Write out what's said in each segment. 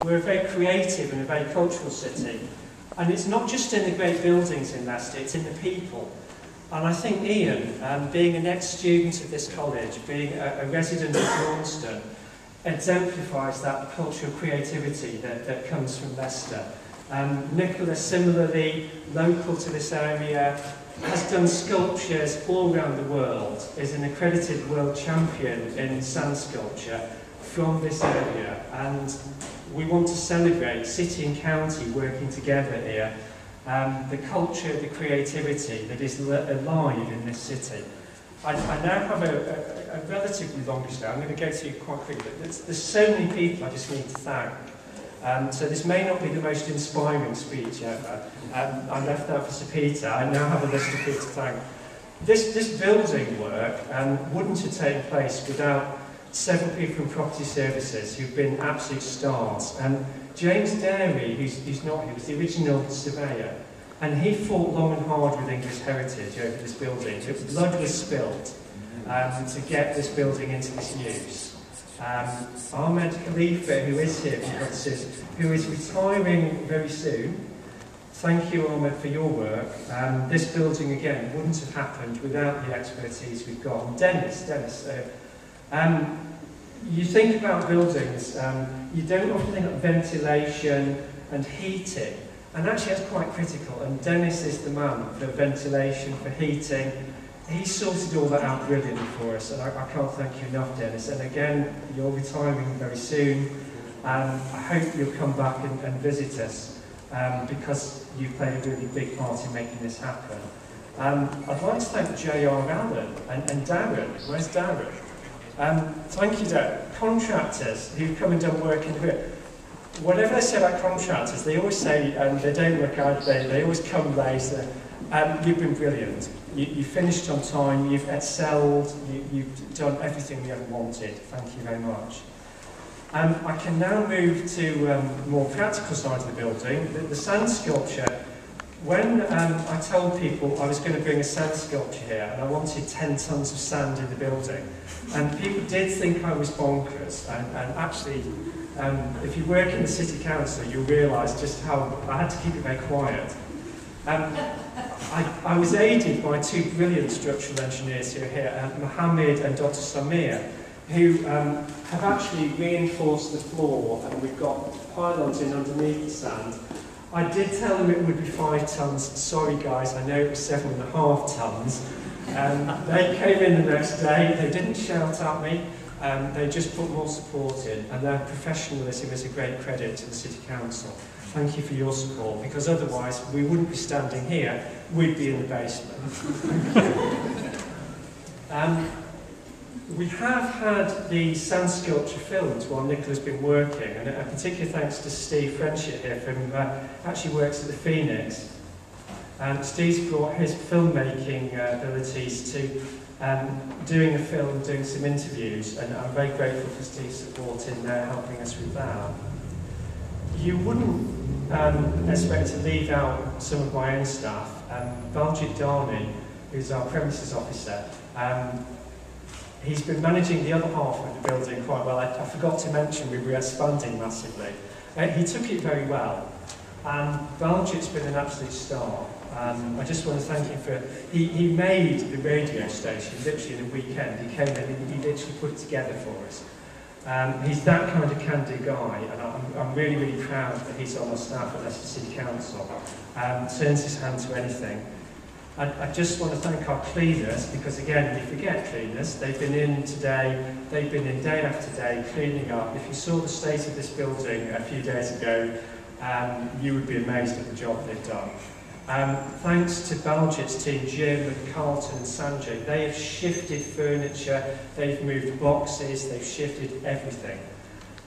We're a very creative and a very cultural city. And it's not just in the great buildings in Leicester, it's in the people. And I think Ian, being an ex-student of this college, being a resident of Launceston, exemplifies that cultural creativity that comes from Leicester. Nicola, similarly, local to this area, has done sculptures all around the world, is an accredited world champion in sand sculpture from this area, and we want to celebrate city and county working together here, the culture, the creativity that is alive in this city. I now have a relatively long list. I'm going to go through quite quickly, but there's so many people I just need to thank. So this may not be the most inspiring speech ever. I left that for Sir Peter. I now have a list of people to thank. This building work wouldn't have taken place without several people from property services who've been absolute stars. James Derry, who's not here, was the original surveyor, and he fought long and hard with English Heritage over this building. Blood was spilled to get this building into this use. Ahmed Khalifa, who is here, who is retiring very soon. Thank you, Ahmed, for your work. This building, again, wouldn't have happened without the expertise we've got. And Dennis, you think about buildings, you don't often think of ventilation and heating, and actually that's quite critical, and Dennis is the man for ventilation, for heating. He sorted all that out brilliantly for us, and I can't thank you enough, Dennis. And again, you're retiring very soon. I hope you'll come back and visit us, because you've played a really big part in making this happen. I'd like to thank J.R. Allen and Darren. Where's Darren? Thank you, Darren. Contractors who've come and done work in the grid. Whatever they say about contractors, they always say they don't work out, they always come later. You've been brilliant. You finished on time, you've excelled, you've done everything we ever wanted. Thank you very much. I can now move to more practical side of the building. The sand sculpture. When I told people I was going to bring a sand sculpture here and I wanted 10 tons of sand in the building, and people did think I was bonkers, and actually, if you work in the City Council, you'll realise just how I had to keep it very quiet. I was aided by two brilliant structural engineers who are here, Mohammed and Dr. Samir, who have actually reinforced the floor, and we've got pylons in underneath the sand. I did tell them it would be 5 tons. Sorry guys, I know it was 7.5 tons. They came in the next day, they didn't shout at me, they just put more support in, and their professionalism is a great credit to the City Council. Thank you for your support, because otherwise we wouldn't be standing here, we'd be in the basement. We have had the sand sculpture filmed while Nicola's been working, and a particular thanks to Steve Friendship here, who actually works at the Phoenix. Steve's brought his filmmaking abilities to doing a film, doing some interviews, and I'm very grateful for Steve's support in helping us with that. You wouldn't expect to leave out some of my own staff. Baljit Dani, who's our premises officer, he's been managing the other half of the building quite well. I forgot to mention we were expanding massively. He took it very well, and Baljit's been an absolute star. I just want to thank him for, he made the radio station literally in a weekend. He came in and he literally put it together for us. He's that kind of can-do guy, and I'm really, really proud that he's on our staff at Leicester City Council. Turns his hand to anything. I just want to thank our cleaners, because again, we forget cleaners. They've been in today, they've been in day after day cleaning up. If you saw the state of this building a few days ago, you would be amazed at the job they've done. Thanks to Baljit's team, Jim and Carlton and Sanjay, they have shifted furniture, they've moved boxes, they've shifted everything.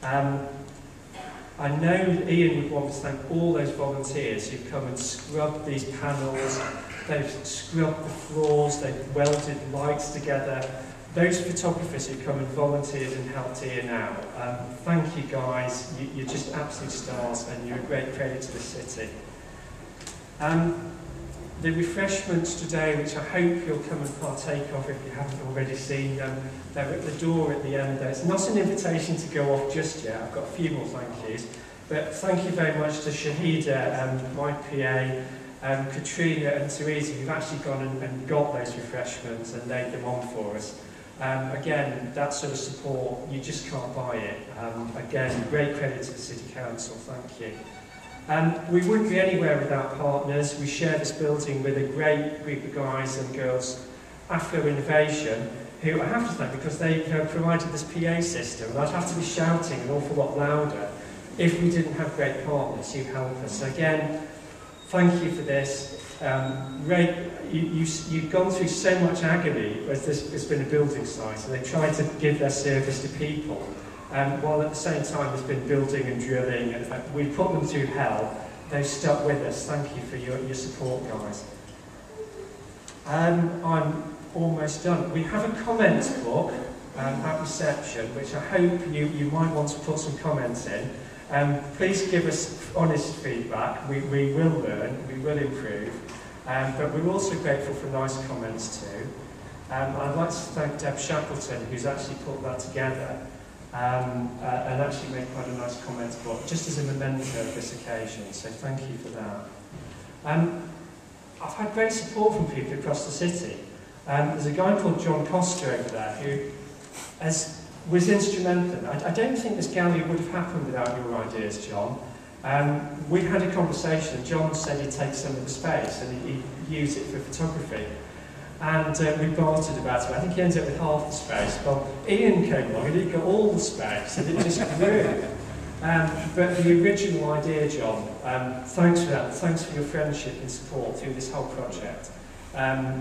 I know that Ian would want to thank all those volunteers who've come and scrubbed these panels, they've scrubbed the floors, they've welded lights together. Those photographers who come and volunteered and helped Ian out, thank you guys, you're just absolute stars and you're a great credit to the city. The refreshments today, which I hope you'll come and partake of if you haven't already seen them, they're at the door at the end there. It's not an invitation to go off just yet, I've got a few more thank yous. But thank you very much to Shahida, my PA, Katrina and Teresa, who've actually gone and got those refreshments and laid them on for us. Again, that sort of support, you just can't buy it. Again, great credit to the City Council, thank you. We wouldn't be anywhere without partners. We share this building with a great group of guys and girls, Afro Innovation, who I have to thank because they provided this PA system, and I'd have to be shouting an awful lot louder if we didn't have great partners who help us. So again, thank you for this. You've gone through so much agony as there's been a building site, and they tried to give their service to people, while at the same time there's been building and drilling, and we put them through hell. They've stuck with us. Thank you for your support, guys. I'm almost done. We have a comments book at reception, which I hope you might want to put some comments in. Please give us honest feedback. We will learn, we will improve, but we're also grateful for nice comments too. I'd like to thank Deb Shackleton, who's actually put that together and actually made quite a nice comments book, just as a memento of this occasion, so thank you for that. I've had great support from people across the city. There's a guy called John Costa over there who was instrumental. I don't think this gallery would have happened without your ideas, John. We had a conversation. John said he'd take some of the space and he'd use it for photography. And we bartered about it. I think he ended up with half the space. Well, Ian came along and he got all the space and it just grew. But the original idea, John, thanks for that. Thanks for your friendship and support through this whole project.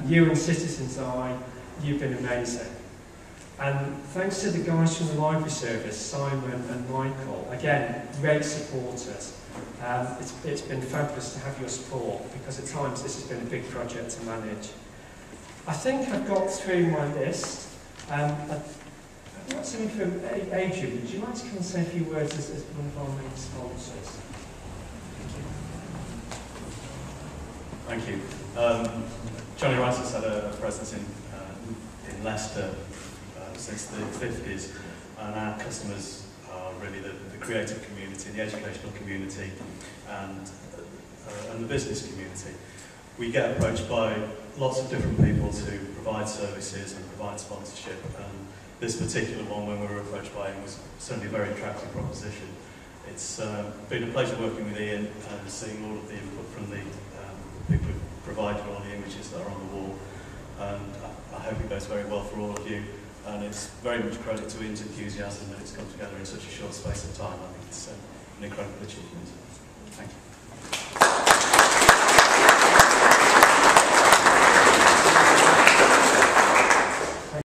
You and Citizens Eye, you've been amazing. And thanks to the guys from the library service, Simon and Michael, again, great supporters. It's been fabulous to have your support because at times this has been a big project to manage. I think I've got through my list. I've got something from Adrian. Would you like to come and say a few words as one of our main sponsors? Thank you. Johnny Rice has had a presence in Leicester since the 50s, and our customers are really the creative community, the educational community, and the business community. We get approached by lots of different people to provide services and provide sponsorship, and this particular one, when we were approached by him, was certainly a very attractive proposition. It's been a pleasure working with Ian and seeing all of the input from the people who provided all the images that are on the wall, and I hope it goes very well for all of you. And it's very much credit to Ian's enthusiasm that it's come together in such a short space of time. I think it's an incredible achievement. Thank you.